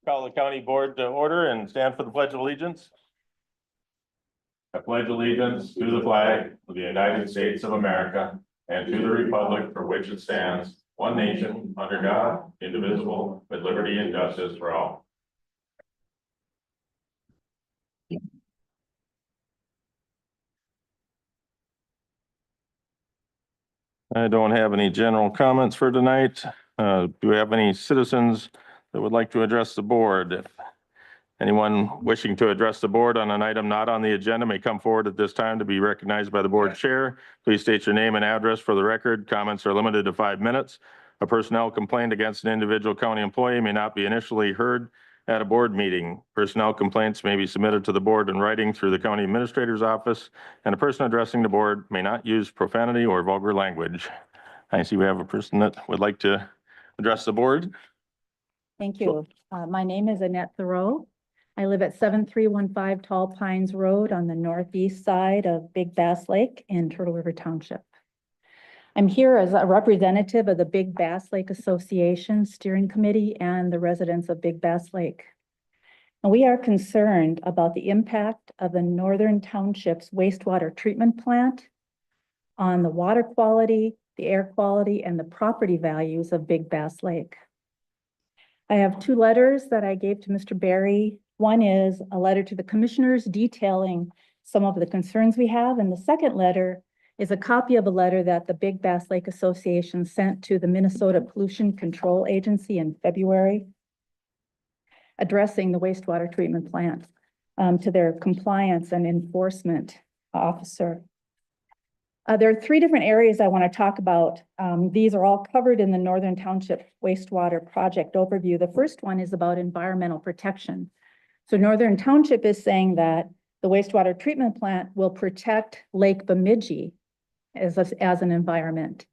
Call the county board to order and stand for the pledge of allegiance. I pledge allegiance to the flag of the United States of America and to the republic for which it stands, one nation, under God, indivisible, with liberty and justice for all. I don't have any general comments for tonight. Do we have any citizens that would like to address the board? If anyone wishing to address the board on an item not on the agenda may come forward at this time to be recognized by the board chair. Please state your name and address for the record. Comments are limited to 5 minutes. A personnel complaint against an individual county employee may not be initially heard at a board meeting. Personnel complaints may be submitted to the board in writing through the county administrator's office, and a person addressing the board may not use profanity or vulgar language. I see we have a person that would like to address the board. Thank you. My name is Annette Thoreau. I live at 7315 Tall Pines Road on the northeast side of Big Bass Lake in Turtle River Township. I'm here as a representative of the Big Bass Lake Association Steering Committee and the residents of Big Bass Lake. And we are concerned about the impact of the Northern Township's wastewater treatment plant on the water quality, the air quality, and the property values of Big Bass Lake. I have 2 letters that I gave to Mr. Barry. One is a letter to the commissioners detailing some of the concerns we have, and the second letter is a copy of a letter that the Big Bass Lake Association sent to the Minnesota Pollution Control Agency in February, addressing the wastewater treatment plant to their compliance and enforcement officer. There are 3 different areas I want to talk about. These are all covered in the Northern Township Wastewater Project overview. The first one is about environmental protection. So Northern Township is saying that the wastewater treatment plant will protect Lake Bemidji as an environment.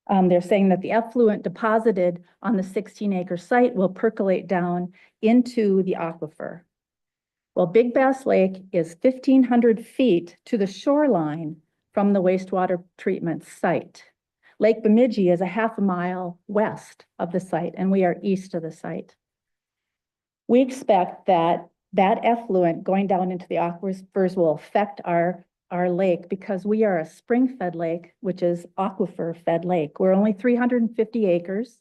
They're saying that the effluent deposited on the 16-acre site will percolate down into the aquifer. Well, Big Bass Lake is 1,500 feet to the shoreline from the wastewater treatment site. Lake Bemidji is a half a mile west of the site, and we are east of the site. We expect that effluent going down into the aquifers will affect our lake because we are a spring-fed lake, which is aquifer-fed lake. We're only 350 acres.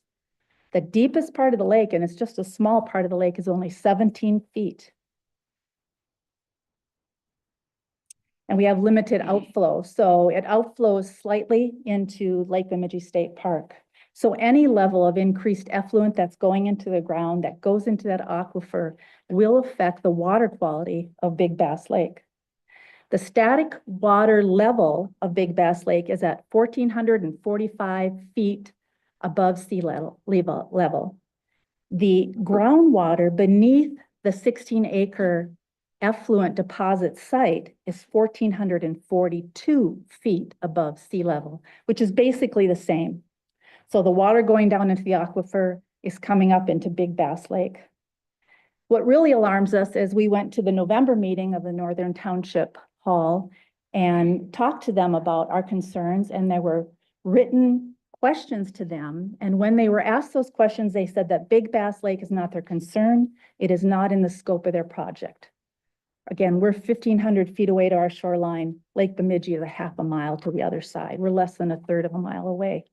The deepest part of the lake, and it's just a small part of the lake, is only 17 feet. And we have limited outflow. So it outflows slightly into Lake Bemidji State Park. So any level of increased effluent that's going into the ground that goes into that aquifer will affect the water quality of Big Bass Lake. The static water level of Big Bass Lake is at 1,445 feet above sea level. The groundwater beneath the 16-acre effluent deposit site is 1,442 feet above sea level, which is basically the same. So the water going down into the aquifer is coming up into Big Bass Lake. What really alarms us is we went to the November meeting of the Northern Township Hall and talked to them about our concerns, and there were written questions to them. And when they were asked those questions, they said that Big Bass Lake is not their concern. It is not in the scope of their project. Again, we're 1,500 feet away to our shoreline. Lake Bemidji is a half a mile to the other side. We're less than a third of a mile away.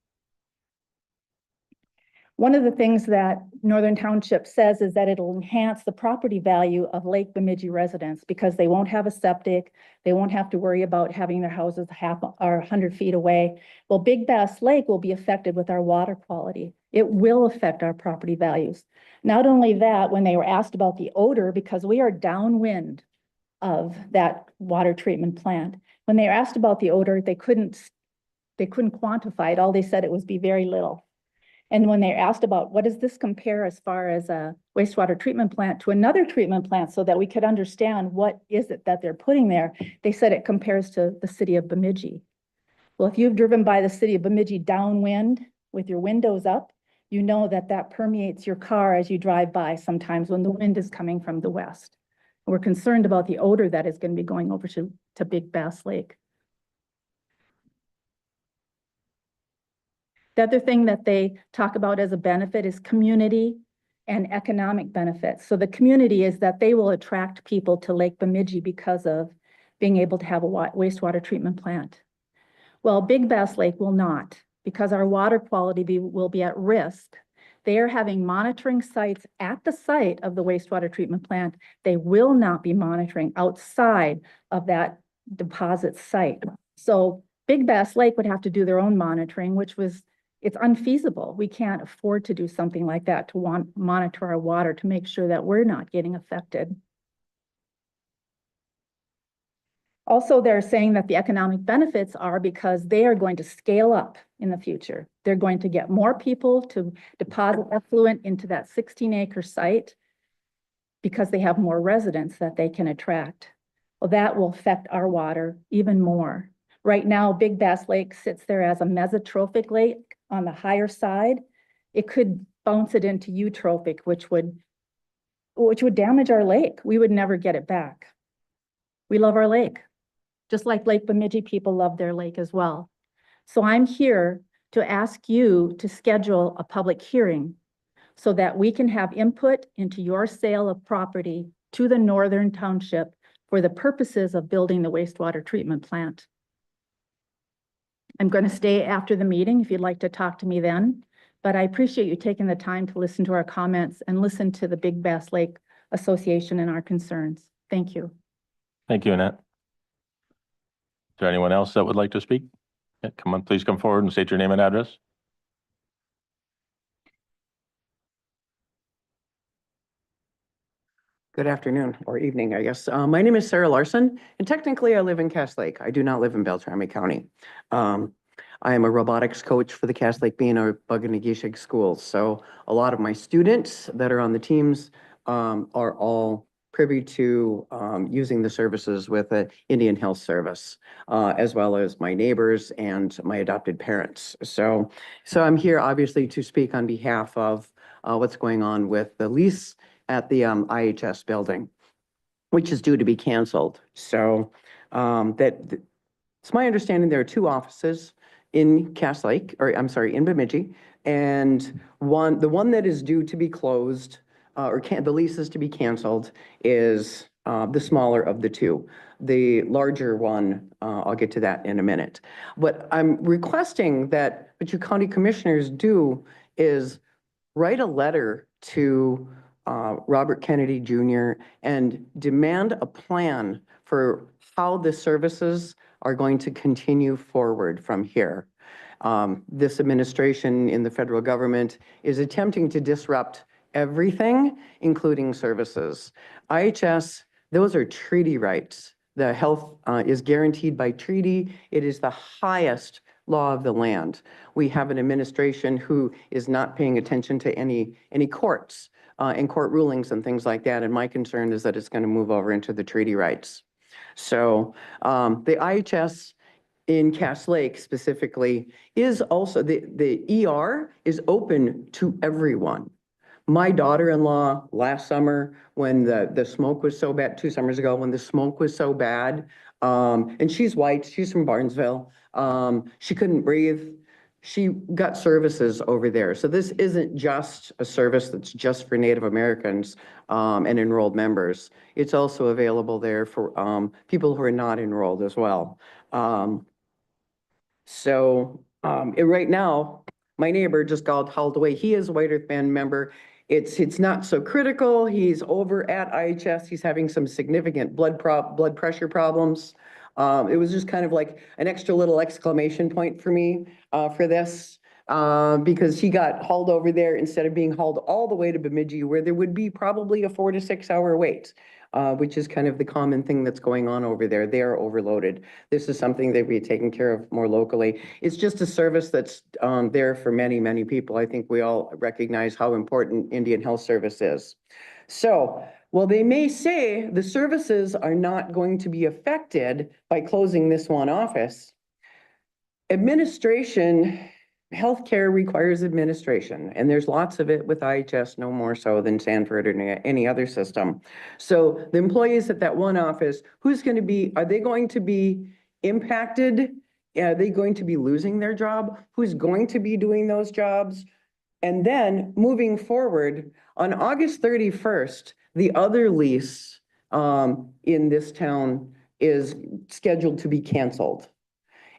One of the things that Northern Township says is that it'll enhance the property value of Lake Bemidji residents because they won't have a septic. They won't have to worry about having their houses half or 100 feet away. Well, Big Bass Lake will be affected with our water quality. It will affect our property values. Not only that, when they were asked about the odor, because we are downwind of that water treatment plant, when they were asked about the odor, they couldn't quantify it. All they said it was be very little. And when they're asked about what does this compare as far as a wastewater treatment plant to another treatment plant so that we could understand what is it that they're putting there, they said it compares to the city of Bemidji. Well, if you've driven by the city of Bemidji downwind with your windows up, you know that that permeates your car as you drive by sometimes when the wind is coming from the west. We're concerned about the odor that is going to be going over to Big Bass Lake. The other thing that they talk about as a benefit is community and economic benefits. So the community is that they will attract people to Lake Bemidji because of being able to have a wastewater treatment plant. Well, Big Bass Lake will not, because our water quality will be at risk. They are having monitoring sites at the site of the wastewater treatment plant. They will not be monitoring outside of that deposit site. So Big Bass Lake would have to do their own monitoring, it's unfeasible. We can't afford to do something like that to monitor our water to make sure that we're not getting affected. Also, they're saying that the economic benefits are because they are going to scale up in the future. They're going to get more people to deposit effluent into that 16-acre site because they have more residents that they can attract. Well, that will affect our water even more. Right now, Big Bass Lake sits there as a mesotrophic lake on the higher side. It could bounce it into eutrophic, which would damage our lake. We would never get it back. We love our lake. Just like Lake Bemidji people love their lake as well. So I'm here to ask you to schedule a public hearing so that we can have input into your sale of property to the Northern Township for the purposes of building the wastewater treatment plant. I'm going to stay after the meeting if you'd like to talk to me then, but I appreciate you taking the time to listen to our comments and listen to the Big Bass Lake Association and our concerns. Thank you. Thank you, Annette. Is there anyone else that would like to speak? Yeah, come on, please come forward and state your name and address. Good afternoon or evening, I guess. My name is Sarah Larson, and technically I live in Cass Lake. I do not live in Beltrami County. I am a robotics coach for the Cass Lake Bena Buganagishiq schools. So a lot of my students that are on the teams are all privy to using the services with the Indian Health Service, as well as my neighbors and my adopted parents. So I'm here obviously to speak on behalf of what's going on with the lease at the IHS building, which is due to be canceled. So it's my understanding there are two offices in Cass Lake, or I'm sorry, in Bemidji, and the one that is due to be closed, the lease is to be canceled, is the smaller of the two. The larger one, I'll get to that in a minute. What I'm requesting that what you county commissioners do is write a letter to Robert Kennedy Jr. and demand a plan for how the services are going to continue forward from here. This administration in the federal government is attempting to disrupt everything, including services. IHS, those are treaty rights. The health is guaranteed by treaty. It is the highest law of the land. We have an administration who is not paying attention to any courts and court rulings and things like that. And my concern is that it's going to move over into the treaty rights. So the IHS in Cass Lake specifically is also, the ER is open to everyone. My daughter-in-law last summer, when the smoke was so bad, 2 summers ago, when the smoke was so bad, and she's white, she's from Barnesville, she couldn't breathe. She got services over there. So this isn't just a service that's just for Native Americans and enrolled members. It's also available there for people who are not enrolled as well. Right now, my neighbor just got hauled away. He is a White Earth Band member. It's not so critical. He's over at IHS. He's having some significant blood pressure problems. It was just kind of like an extra little exclamation point for me for this because he got hauled over there instead of being hauled all the way to Bemidji, where there would be probably a 4 to 6 hour wait, which is kind of the common thing that's going on over there. They are overloaded. This is something that we taken care of more locally. It's just a service that's there for many, many people. I think we all recognize how important Indian Health Service is. So, well, they may say the services are not going to be affected by closing this one office. Administration, healthcare requires administration, and there's lots of it with IHS, no more so than Sanford or any other system. So the employees at that one office, are they going to be impacted? Are they going to be losing their job? Who's going to be doing those jobs? And then moving forward, on August 31st, the other lease in this town is scheduled to be canceled.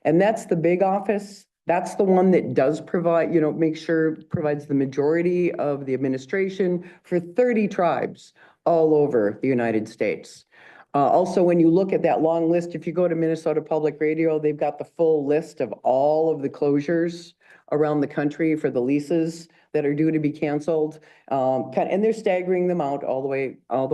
And that's the big office. That's the one that does provide, make sure provides the majority of the administration for 30 tribes all over the United States. Also, when you look at that long list, if you go to Minnesota Public Radio, they've got the full list of all of the closures around the country for the leases that are due to be canceled. And they're staggering them out all the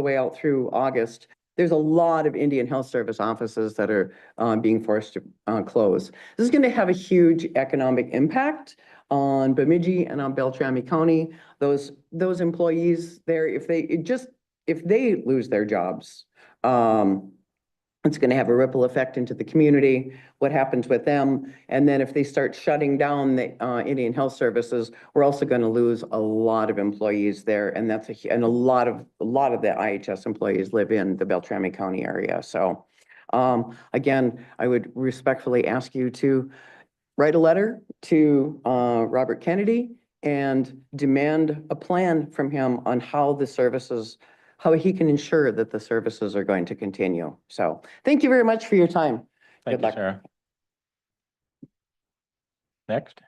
way out through August. There's a lot of Indian Health Service offices that are being forced to close. This is going to have a huge economic impact on Bemidji and on Beltrami County. Those employees there, if they lose their jobs, it's going to have a ripple effect into the community, what happens with them. And then if they start shutting down the Indian Health Services, we're also going to lose a lot of employees there. And and a lot of the IHS employees live in the Beltrami County area. So again, I would respectfully ask you to write a letter to Robert Kennedy and demand a plan from him on how he can ensure that the services are going to continue. So thank you very much for your time. Thank Good you, luck. Sarah. Next.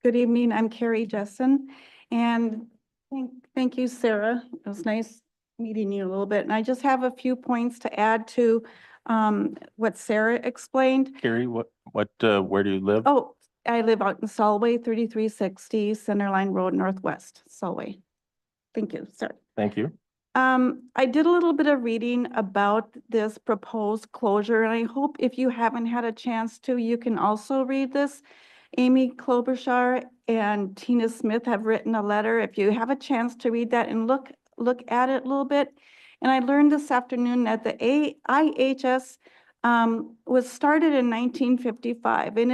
Good evening, I'm Carrie Jessen, and thank you, Sarah. It was nice meeting you a little bit, and I just have a few points to add to what Sarah explained. Carrie, where do you live? Oh, I live out in Solway, 3360 Centerline Road Northwest, Solway. Thank you, sir. Thank you. I did a little bit of reading about this proposed closure, and I hope if you haven't had a chance to, you can also read this. Amy Klobuchar and Tina Smith have written a letter. If you have a chance to read that and look at it a little bit. And I learned this afternoon that the IHS was started in 1955, and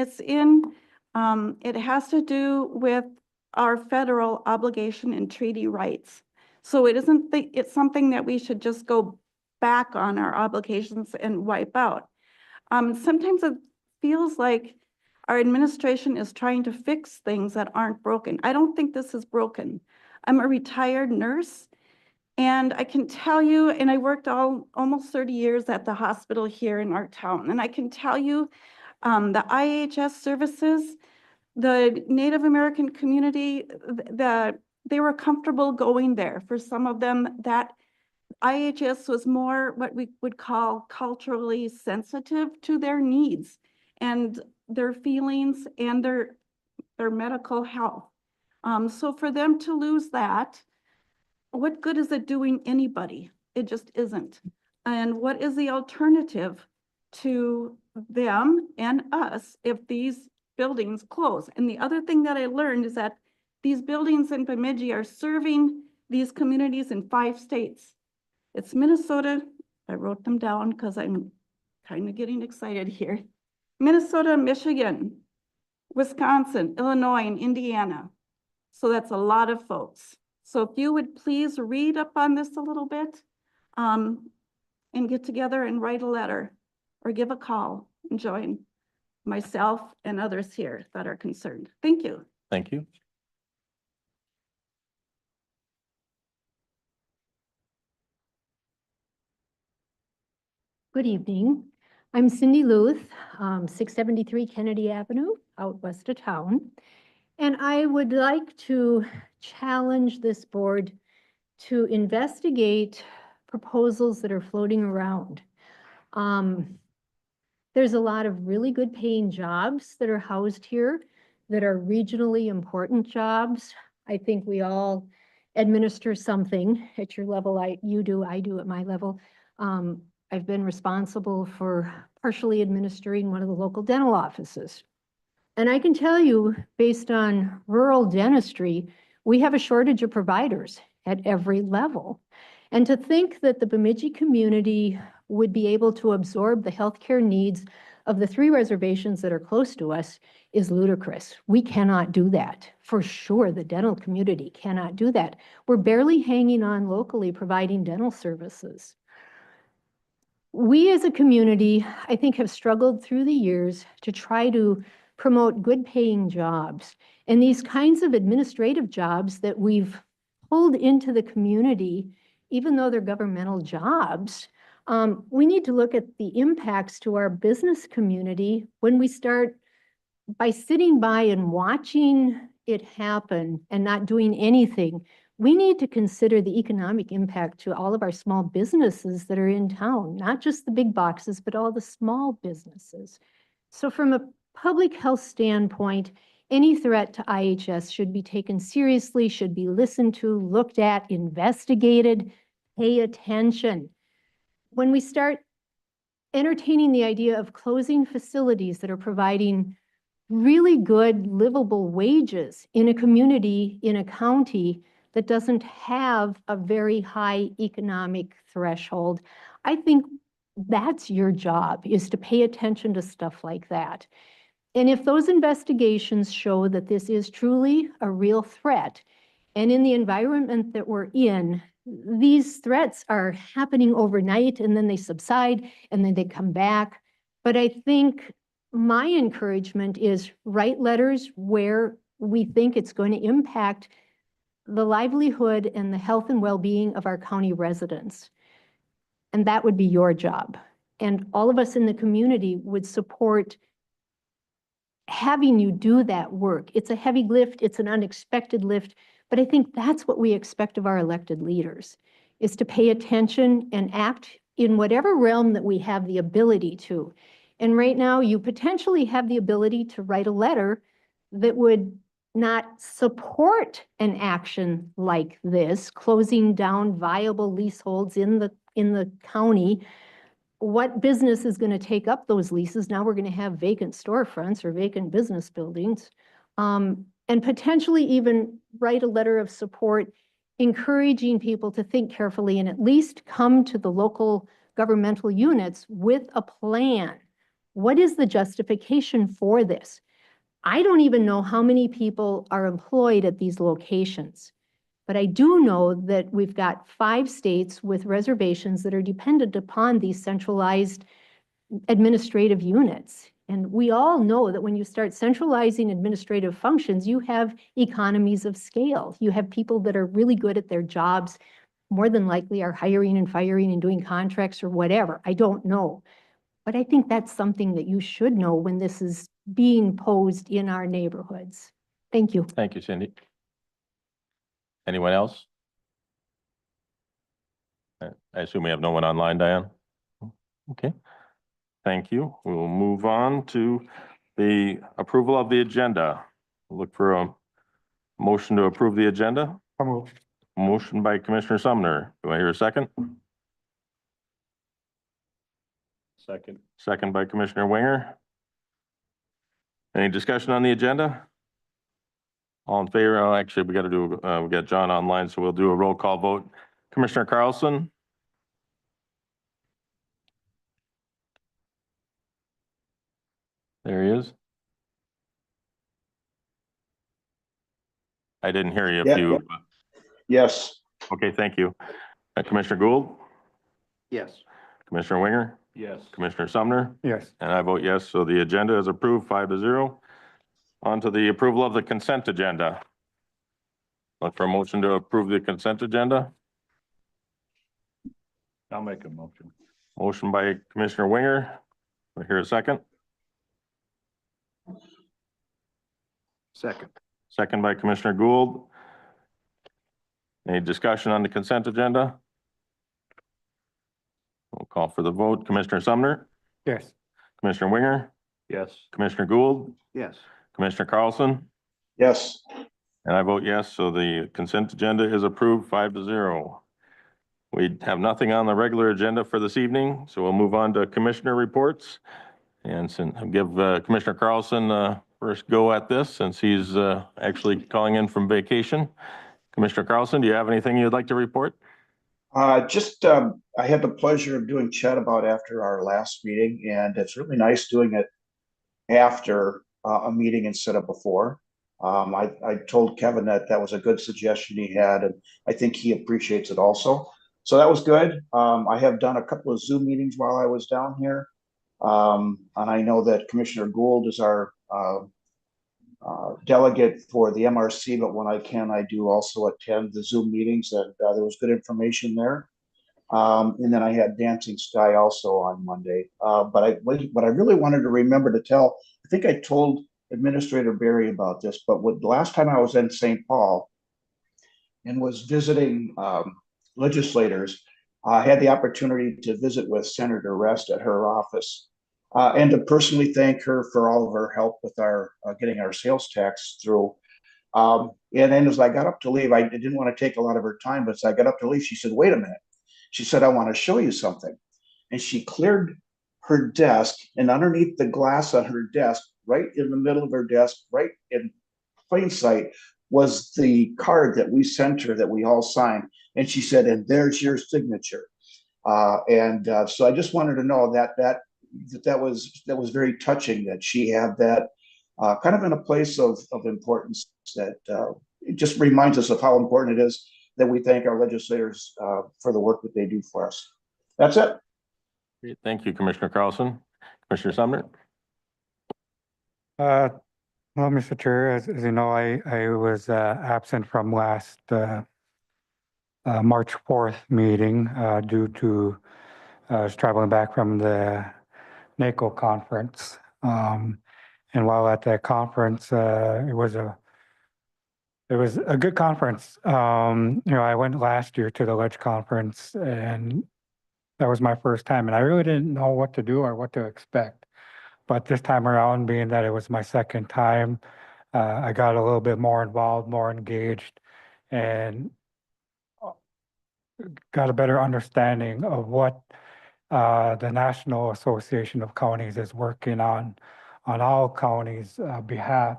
it has to do with our federal obligation and treaty rights. So it's something that we should just go back on our obligations and wipe out. Sometimes it feels like our administration is trying to fix things that aren't broken. I don't think this is broken. I'm a retired nurse, and I can tell you, and I worked almost 30 years at the hospital here in our town, and I can tell you the IHS services, the Native American community, they were comfortable going there. For some of them, that IHS was more what we would call culturally sensitive to their needs and their feelings and their medical health. So for them to lose that, what good is it doing anybody? It just isn't. And what is the alternative to them and us if these buildings close? And the other thing that I learned is that these buildings in Bemidji are serving these communities in 5 states. It's Minnesota. I wrote them down because I'm kind of getting excited here. Minnesota, Michigan, Wisconsin, Illinois, and Indiana. So that's a lot of folks. So if you would please read up on this a little bit and get together and write a letter or give a call and join myself and others here that are concerned. Thank you. Thank you. Good evening. I'm Cindy Luth, 673 Kennedy Avenue, out west of town. And I would like to challenge this board to investigate proposals that are floating around. There's a lot of really good paying jobs that are housed here that are regionally important jobs. I think we all administer something at your level. You do, I do at my level. I've been responsible for partially administering one of the local dental offices. And I can tell you, based on rural dentistry, we have a shortage of providers at every level. And to think that the Bemidji community would be able to absorb the healthcare needs of the 3 reservations that are close to us is ludicrous. We cannot do that. For sure, the dental community cannot do that. We're barely hanging on locally providing dental services. We as a community, I think, have struggled through the years to try to promote good paying jobs. And these kinds of administrative jobs that we've pulled into the community, even though they're governmental jobs, we need to look at the impacts to our business community when we start by sitting by and watching it happen and not doing anything. We need to consider the economic impact to all of our small businesses that are in town, not just the big boxes, but all the small businesses. So from a public health standpoint, any threat to IHS should be taken seriously, should be listened to, looked at, investigated, pay attention. When we start entertaining the idea of closing facilities that are providing really good livable wages in a community, in a county that doesn't have a very high economic threshold, I think that's your job, is to pay attention to stuff like that. And if those investigations show that this is truly a real threat, and in the environment that we're in, these threats are happening overnight and then they subside and then they come back. But I think my encouragement is write letters where we think it's going to impact the livelihood and the health and well-being of our county residents. And that would be your job. And all of us in the community would support having you do that work. It's a heavy lift, it's an unexpected lift, but I think that's what we expect of our elected leaders, is to pay attention and act in whatever realm that we have the ability to. And right now, you potentially have the ability to write a letter that would not support an action like this, closing down viable leaseholds in the county. What business is going to take up those leases? Now we're going to have vacant storefronts or vacant business buildings. And potentially even write a letter of support, encouraging people to think carefully and at least come to the local governmental units with a plan. What is the justification for this? I don't even know how many people are employed at these locations. But I do know that we've got 5 states with reservations that are dependent upon these centralized administrative units. And we all know that when you start centralizing administrative functions, you have economies of scale. You have people that are really good at their jobs, more than likely are hiring and firing and doing contracts or whatever. I don't know. But I think that's something that you should know when this is being posed in our neighborhoods. Thank you. Thank you, Cindy. Anyone else? I assume we have no one online, Diane? Okay, thank you. We will move on to the approval of the agenda. Look for a motion to approve the agenda. Motion by Commissioner Sumner. Do I hear a second? Second. Second by Commissioner Winger. Any discussion on the agenda? All in favor? Oh, actually, we got to do, we got John online, so we'll do a roll call vote. Commissioner Carlson? There he is. I didn't hear you. Yes. Okay, thank you. Commissioner Gould? Yes. Commissioner Winger? Yes. Commissioner Sumner? Yes. And I vote yes, so the agenda is approved 5-0. On to the approval of the consent agenda. Look for a motion to approve the consent agenda. I'll make a motion. Motion by Commissioner Winger. Do I hear a second? Second. Second by Commissioner Gould. Any discussion on the consent agenda? We'll call for the vote. Commissioner Sumner? Yes. Commissioner Winger? Yes. Commissioner Gould? Yes. Commissioner Carlson? Yes. And I vote yes, so the consent agenda is approved 5-0. We have nothing on the regular agenda for this evening, so we'll move on to commissioner reports. And I'll give Commissioner Carlson first go at this since he's actually calling in from vacation. Commissioner Carlson, do you have anything you'd like to report? I had the pleasure of doing chat about after our last meeting, and it's really nice doing it after a meeting instead of before. I told Kevin that was a good suggestion he had, and I think he appreciates it also. So that was good. I have done a couple of Zoom meetings while I was down here. And I know that Commissioner Gould is our delegate for the MRC, but when I can, I do also attend the Zoom meetings, and there was good information there. And then I had Dancing Sky also on Monday. What I really wanted to remember to tell, I think I told Administrator Barry about this, but the last time I was in St. Paul and was visiting legislators, I had the opportunity to visit with Senator Rest at her office and to personally thank her for all of her help with our getting our sales tax through. And then as I got up to leave, I didn't want to take a lot of her time, but as I got up to leave, she said, "Wait a minute." She said, "I want to show you something." And she cleared her desk, and underneath the glass on her desk, right in the middle of her desk, right in plain sight, was the card that we sent her that we all signed. And she said, "And there's your signature." So I just wanted to know that was very touching that she had that kind of in a place of importance that it just reminds us of how important it is that we thank our legislators for the work that they do for us. That's it. Great. Thank you, Commissioner Carlson. Commissioner Sumner? Well, Mr. Chair, as you know, I was absent from last March 4th meeting due to I was traveling back from the NACO conference. And while at that conference, it was a good conference. I went last year to the Ledge conference, and that was my first time, and I really didn't know what to do or what to expect. But this time around, being that it was my second time, I got a little bit more involved, more engaged, and got a better understanding of what the National Association of Counties is working on all counties' behalf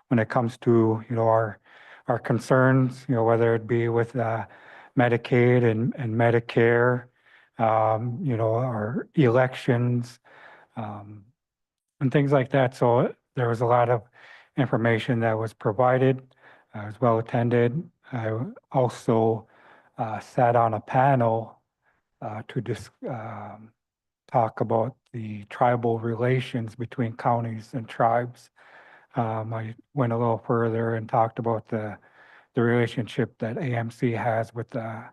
when it comes to our concerns, whether it be with Medicaid and Medicare, our elections, and things like that. So there was a lot of information that was provided. I was well attended. I also sat on a panel to talk about the tribal relations between counties and tribes. I went a little further and talked about the relationship that AMC has with our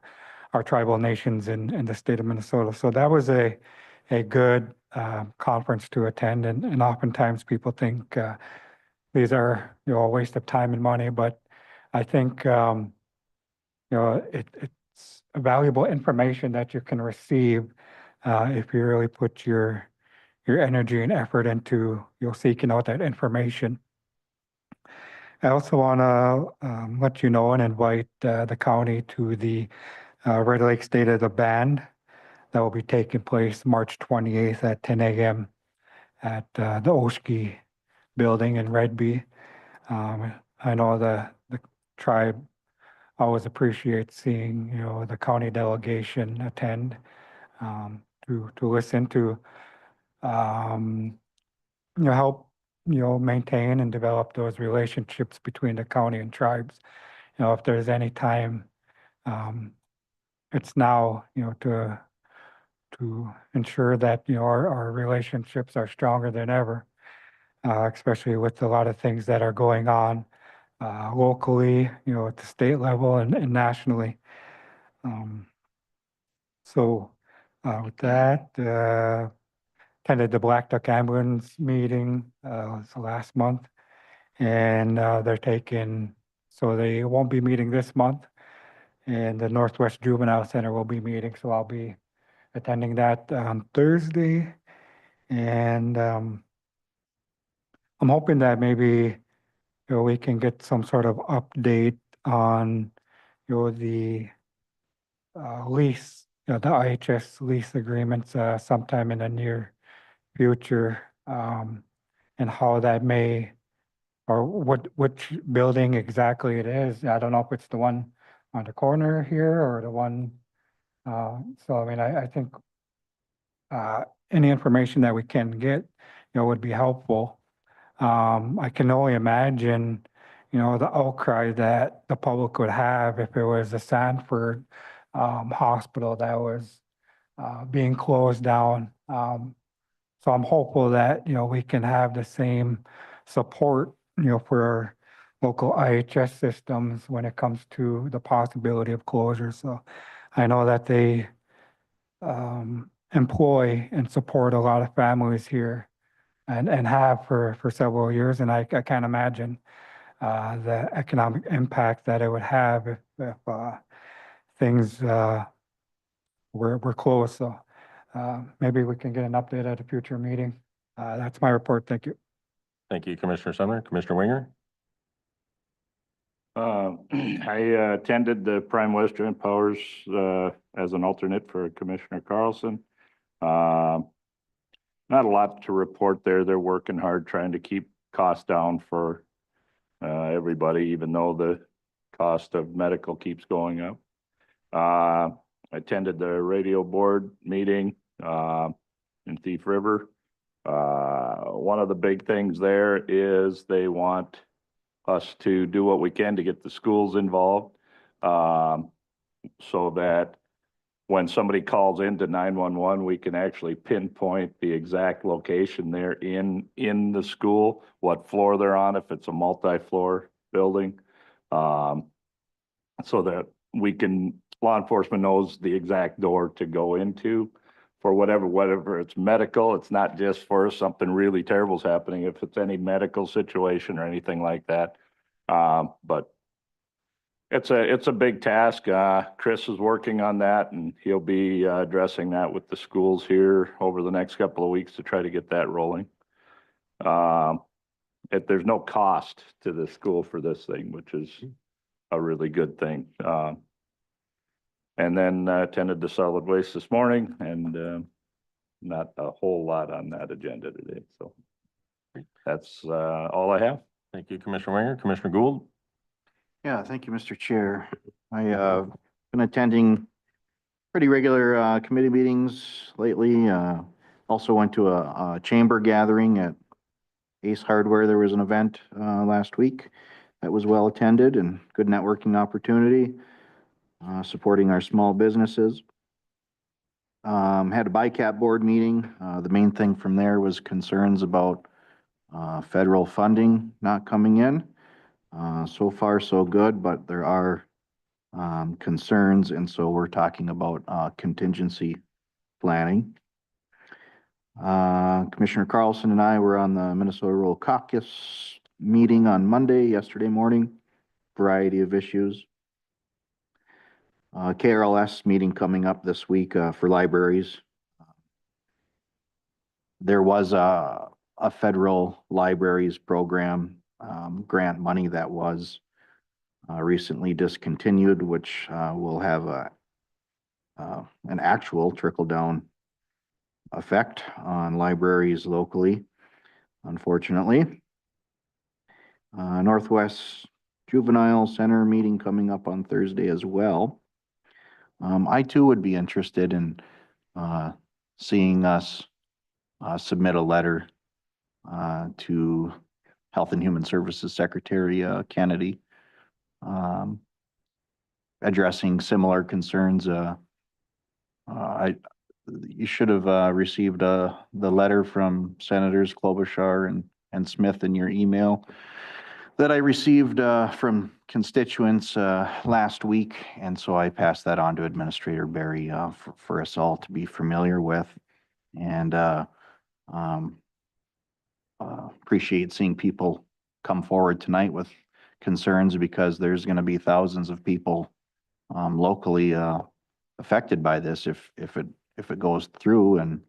tribal nations in the state of Minnesota. So that was a good conference to attend, and oftentimes people think these are a waste of time and money, but I think it's valuable information that you can receive if you really put your energy and effort into seeking out that information. I also want to let you know and invite the county to the Red Lake State of the Band that will be taking place March 28th at 10 a.m. at the Oshkie building in Redby. I know the tribe always appreciates seeing the county delegation attend to listen to help maintain and develop those relationships between the county and tribes. If there's any time, it's now to ensure that our relationships are stronger than ever, especially with a lot of things that are going on locally, at the state level and nationally. So with that, attended the Black Duck Ambulance meeting last month, and they won't be meeting this month, and the Northwest Juvenile Center will be meeting, so I'll be attending that on Thursday, and I'm hoping that maybe we can get some sort of update on the lease, the IHS lease agreements sometime in the near future, and how that may, or which building exactly it is. I don't know if it's the one on the corner here or the one. So I mean, I think any information that we can get, would be helpful. I can only imagine, the outcry that the public would have if it was a Sanford hospital that was being closed down. So I'm hopeful that, we can have the same support, for our local IHS systems when it comes to the possibility of closure. So I know that they employ and support a lot of families here and have for several years. And I can't imagine the economic impact that it would have if things were closed. So maybe we can get an update at a future meeting. That's my report. Thank you. Thank you, Commissioner Sumner. Commissioner Winger? I attended the Prime West Joint Powers as an alternate for Commissioner Carlson. Not a lot to report there. They're working hard trying to keep costs down for everybody, even though the cost of medical keeps going up. I attended the radio board meeting in Thief River. One of the big things there is they want us to do what we can to get the schools involved, so that when somebody calls into 911, we can actually pinpoint the exact location they're in the school, what floor they're on, if it's a multi-floor building, so that law enforcement knows the exact door to go into for whatever it's medical. It's not just for something really terrible is happening, if it's any medical situation or anything like that. But it's a big task. Chris is working on that, and he'll be addressing that with the schools here over the next couple of weeks to try to get that rolling. There's no cost to the school for this thing, which is a really good thing. And then attended the solid waste this morning, and not a whole lot on that agenda today. So that's all I have. Thank you, Commissioner Winger. Commissioner Gould? Yeah, thank you, Mr. Chair. I been attending pretty regular committee meetings lately. Also went to a chamber gathering at Ace Hardware. There was an event last week that was well attended and good networking opportunity, supporting our small businesses. Had a BICAP board meeting. The main thing from there was concerns about federal funding not coming in. So far, so good, but there are concerns, and so we're talking about contingency planning. Commissioner Carlson and I were on the Minnesota Rural Caucus meeting on yesterday morning, variety of issues. KRLS meeting coming up this week for libraries. There was a federal libraries program grant money that was recently discontinued, which will have an actual trickle-down effect on libraries locally, unfortunately. Northwest Juvenile Center meeting coming up on Thursday as well. I too would be interested in seeing us submit a letter to Health and Human Services Secretary Kennedy, addressing similar concerns. You should have received the letter from Senators Klobuchar and Smith in your email that I received from constituents last week, and so I passed that on to Administrator Berry for us all to be familiar with, and appreciate seeing people come forward tonight with concerns, because there's going to be thousands of people locally affected by this if it goes through, and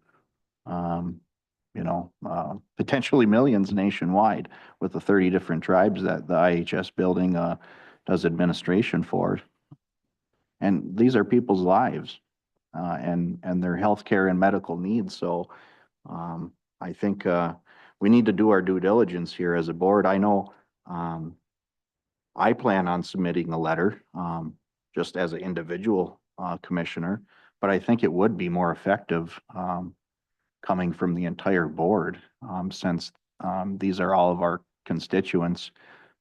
potentially millions nationwide with the 30 different tribes that the IHS building does administration for. And these are people's lives and their healthcare and medical needs. So I think we need to do our due diligence here as a board. I know I plan on submitting a letter just as an individual commissioner, but I think it would be more effective coming from the entire board, since these are all of our constituents.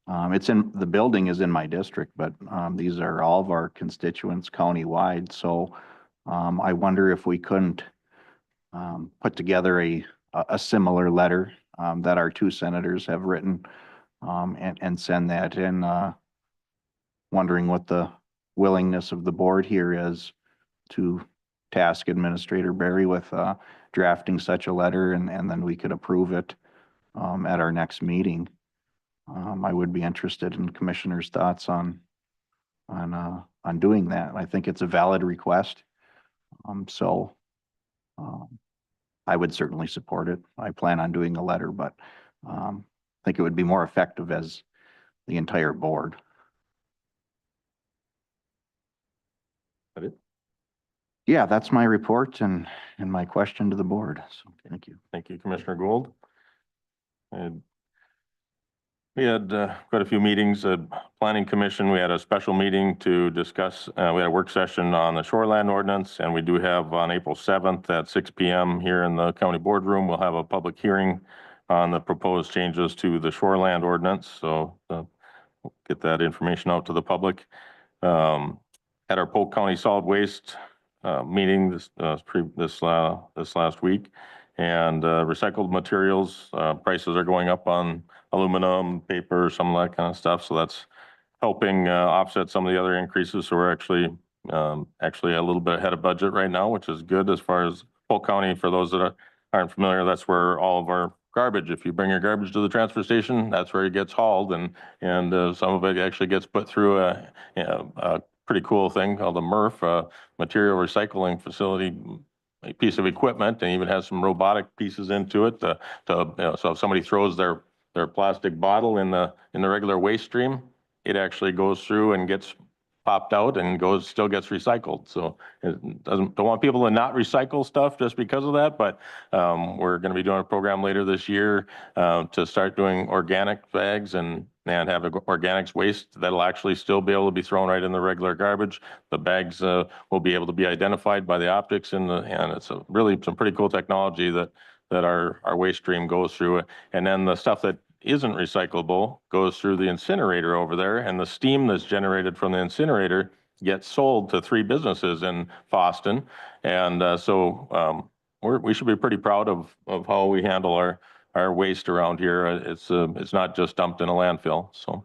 The building is in my district, but these are all of our constituents countywide. So I wonder if we couldn't put together a similar letter that our two senators have written, and send that in, wondering what the willingness of the board here is to task Administrator Barry with, drafting such a letter, and then we could approve it, at our next meeting. I would be interested in commissioners' thoughts on doing that. I think it's a valid request. So, I would certainly support it. I plan on doing a letter, but, I think it would be more effective as the entire board. That it? Yeah, that's my report and my question to the board. So thank you. Thank you, Commissioner Gould. And we had quite a few meetings. Planning Commission, we had a special meeting to discuss, we had a work session on the shoreland ordinance, and we do have on April 7th at 6 PM here in the county boardroom, we'll have a public hearing on the proposed changes to the shoreland ordinance. So we'll get that information out to the public. At our Polk County Solid Waste meeting this last week, and recycled materials prices are going up on aluminum, paper, some of that kind of stuff. So that's helping offset some of the other increases. So we're actually a little bit ahead of budget right now, which is good as far as Polk County. For those that aren't familiar, that's where all of our garbage, if you bring your garbage to the transfer station, that's where it gets hauled, and some of it actually gets put through a pretty cool thing called a MRF, material recycling facility, a piece of equipment, and even has some robotic pieces into it so if somebody throws their plastic bottle in the regular waste stream, it actually goes through and gets popped out and still gets recycled. So it don't want people to not recycle stuff just because of that, but we're going to be doing a program later this year to start doing organic bags and have organics waste that'll actually still be able to be thrown right in the regular garbage. The bags will be able to be identified by the optics and it's really some pretty cool technology that our waste stream goes through. And then the stuff that isn't recyclable goes through the incinerator over there, and the steam that's generated from the incinerator gets sold to 3 businesses in Boston. And so we should be pretty proud of how we handle our waste around here. It's not just dumped in a landfill. So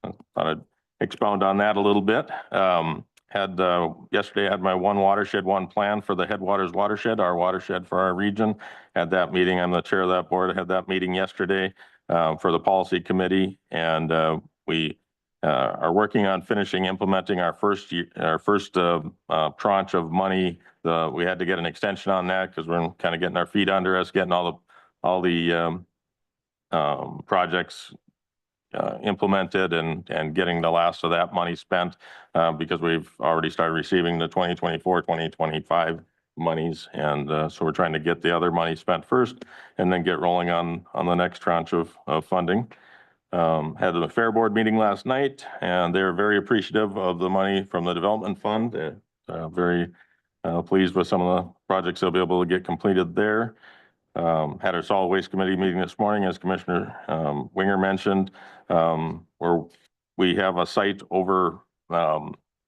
I thought I'd expound on that a little bit. Yesterday I had my one watershed, one plan for the Headwaters watershed, our watershed for our region. Had that meeting. I'm the chair of that board. I had that meeting yesterday for the policy committee, and we are working on implementing our first tranche of money. We had to get an extension on that because we're kind of getting our feet under us, getting all the projects implemented and getting the last of that money spent because we've already started receiving the 2024, 2025 monies. And so we're trying to get the other money spent first and then get rolling on the next tranche of funding. Had a fair board meeting last night, and they're very appreciative of the money from the development fund. Very pleased with some of the projects they'll be able to get completed there. Had our solid waste committee meeting this morning, as Commissioner Winger mentioned, where we have a site over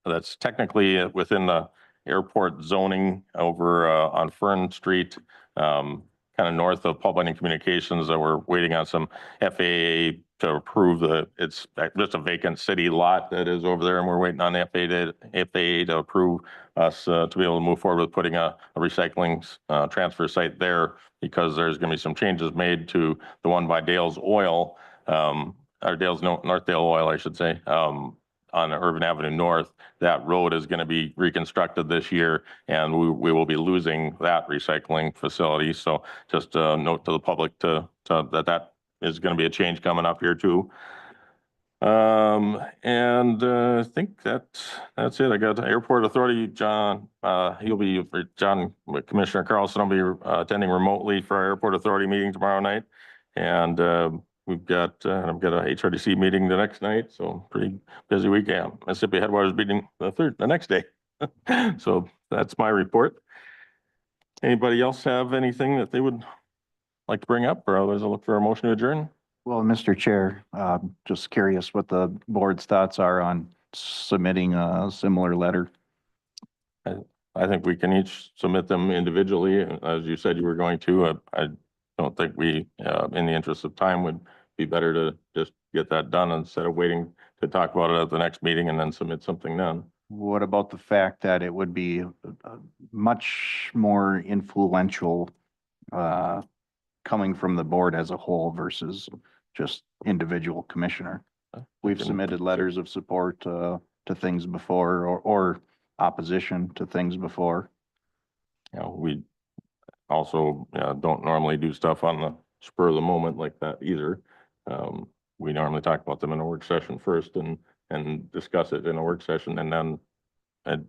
that's technically within the airport zoning over on Fern Street, kind of north of Public Communications, that we're waiting on some FAA to approve. It's just a vacant city lot that is over there, and we're waiting on the FAA to approve us to be able to move forward with putting a recycling transfer site there, because there's going to be some changes made to the one by Dale's Oil, or Northdale Oil, I should say, on Urban Avenue North. That road is going to be reconstructed this year, and we will be losing that recycling facility. So just a note to the public that is going to be a change coming up here too. And I think that's it. I got the Airport Authority, John, Commissioner Carlson will be attending remotely for our Airport Authority meeting tomorrow night. And I've got a HRDC meeting the next night, so pretty busy weekend. Mississippi Headwaters meeting the next day. So that's my report. Anybody else have anything that they would like to bring up, or otherwise I'll look for a motion to adjourn? Well, Mr. Chair, just curious what the board's thoughts are on submitting a similar letter. I think we can each submit them individually, as you said you were going to. don't think we, in the interest of time, would be better to just get that done instead of waiting to talk about it at the next meeting and then submit something then. What about the fact that it would be much more influential coming from the board as a whole versus just individual commissioner? We've submitted letters of support to things before or opposition to things before. You know, we also don't normally do stuff on the spur of the moment like that either. We normally talk about them in a work session first and discuss it in a work session and then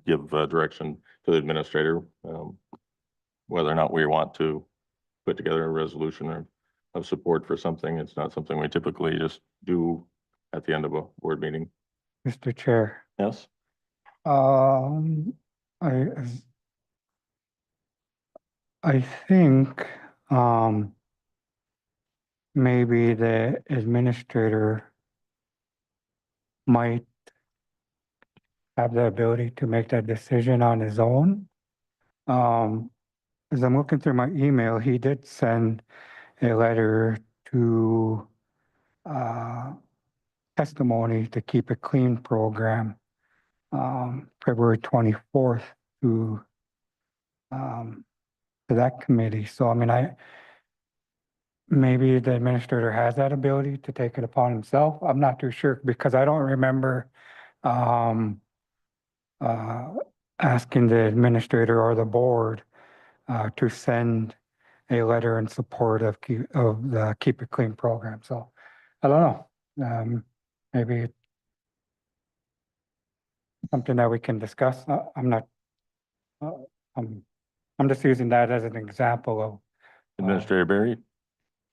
give direction to the administrator, whether or not we want to put together a resolution of support for something. It's not something we typically just do at the end of a board meeting. Mr. Chair. Yes? Um, I think, maybe the administrator might have the ability to make that decision on his own. As I'm looking through my email, he did send a letter to, testimony to Keep It Clean program, February 24th to, to that committee. So, I mean, maybe the administrator has that ability to take it upon himself. I'm not too sure because I don't remember, asking the administrator or the board, to send a letter in support of the Keep It Clean program. So I don't know. Maybe it's something that we can discuss. I'm not, I'm just using that as an example of. Administrator Barry?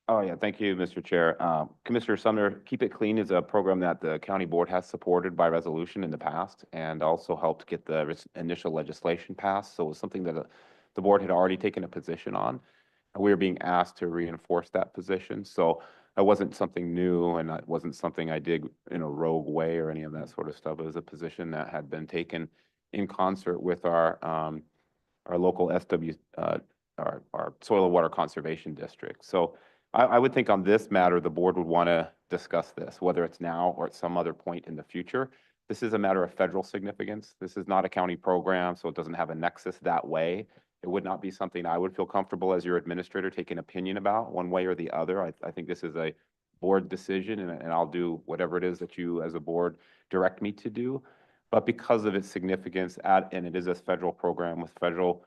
Oh, yeah, thank you, Mr. Chair. Commissioner Sumner, Keep It Clean is a program that the county board has supported by resolution in the past and also helped get the initial legislation passed. So it was something that the board had already taken a position on. And we were being asked to reinforce that position. So that wasn't something new and that wasn't something I did in a rogue way or any of that sort of stuff. It was a position that had been taken in concert with our local SW, our Soil and Water Conservation District. So I would think on this matter, the board would want to discuss this, whether it's now or at some other point in the future. This is a matter of federal significance. This is not a county program, so it doesn't have a nexus that way. It would not be something I would feel comfortable as your administrator taking opinion about one way or the other. I think this is a board decision and I'll do whatever it is that you as a board direct me to do. But because of its significance and it is a federal program with federal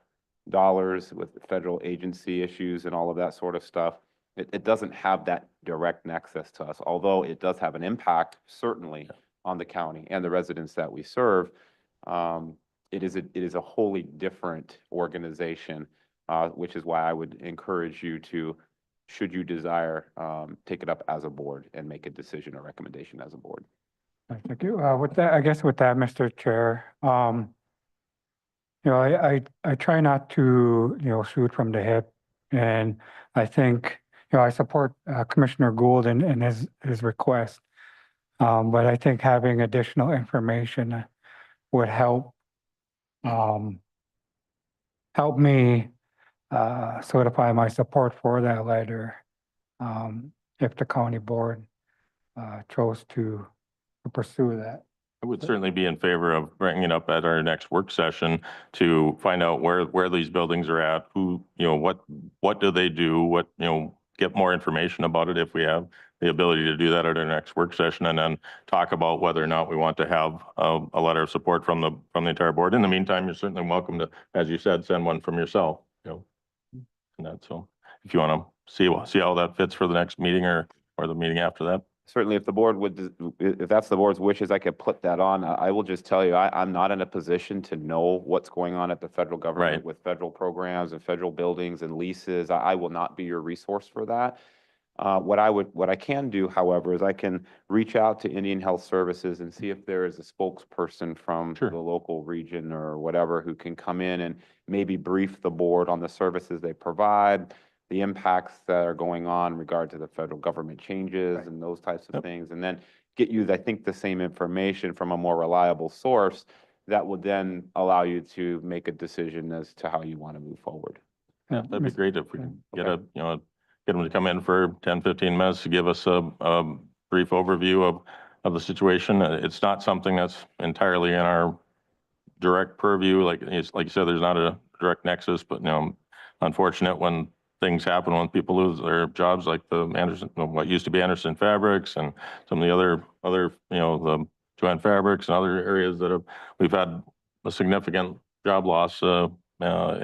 dollars, with federal agency issues and all of that sort of stuff, it doesn't have that direct nexus to us, although it does have an impact certainly on the county and the residents that we serve. It is a wholly different organization, which is why I would encourage you to, should you desire, take it up as a board and make a decision or recommendation as a board. Thank you. With that, I guess with that, Mr. Chair, you know, I try not to, you know, shoot from the hip. And I think, you know, I support Commissioner Gould in his request. But I think having additional information would help me solidify my support for that letter, if the county board chose to pursue that. I would certainly be in favor of bringing it up at our next work session to find out where these buildings are at, who, you know, what do they do, what, you know, get more information about it if we have the ability to do that at our next work session, and then talk about whether or not we want to have a letter of support from the entire board. In the meantime, you're certainly welcome to, as you said, send one from yourself, you know, and that. So if you want to see how that fits for the next meeting or the meeting after that. Certainly, if the board would, if that's the board's wishes, I could put that on. I will just tell you, I'm not in a position to know what's going on at the federal government Right. with federal programs and federal buildings and leases. I will not be your resource for that. What I can do, however, is I can reach out to Indian Health Services and see if there is a spokesperson from Sure. the local region or whatever who can come in and maybe brief the board on the services they provide, the impacts that are going on in regard to the federal government changes and those types of Yep. things, and then get you, I think, the same information from a more reliable source that would then allow you to make a decision as to how you want to move forward. Yeah, that'd be great if we can get a, you know, get them to come in for 10, 15 minutes to give us a brief overview of the situation. It's not something that's entirely in our direct purview. Like you said, there's not a direct nexus, but unfortunate when things happen, when people lose their jobs, like the Anderson, what used to be Anderson Fabrics and some of the other, the Joanne Fabrics and other areas that we've had a significant job loss, in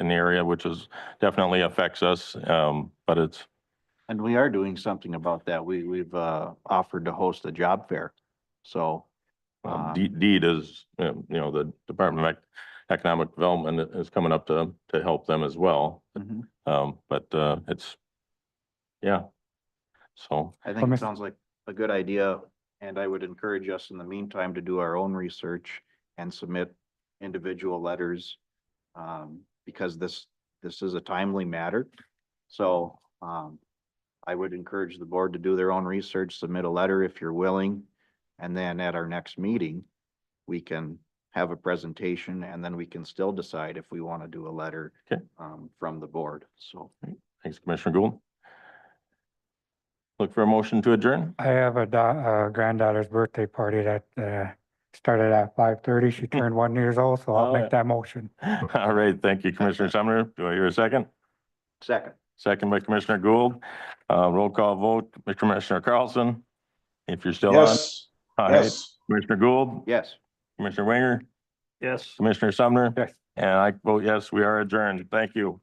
the area, which definitely affects us. But it's, And we are doing something about that. We've offered to host a job fair. So, Deed is, the Department of Economic Development is coming up to help them as well. mhm. But it's, yeah. So, I think Well, it sounds like a good idea, and I would encourage us in the meantime to do our own research and submit individual letters, because this is a timely matter. So, I would encourage the board to do their own research, submit a letter if you're willing, and then at our next meeting, we can have a presentation, and then we can still decide if we want to do a letter, Okay. From the board. So. thanks, Commissioner Gould. Look for a motion to adjourn. I have a granddaughter's birthday party that started at 5:30. She turned 1 year old, so I'll Oh, yeah. make that motion. All right, thank you, Commissioner Sumner. Do I hear a second? Second. Second by Commissioner Gould. Roll call vote, Commissioner Carlson, if you're still on. Yes, All right. yes. Commissioner Gould, Yes. Commissioner Winger, Yes. Commissioner Sumner. Yes. And I vote yes, we are adjourned. Thank you.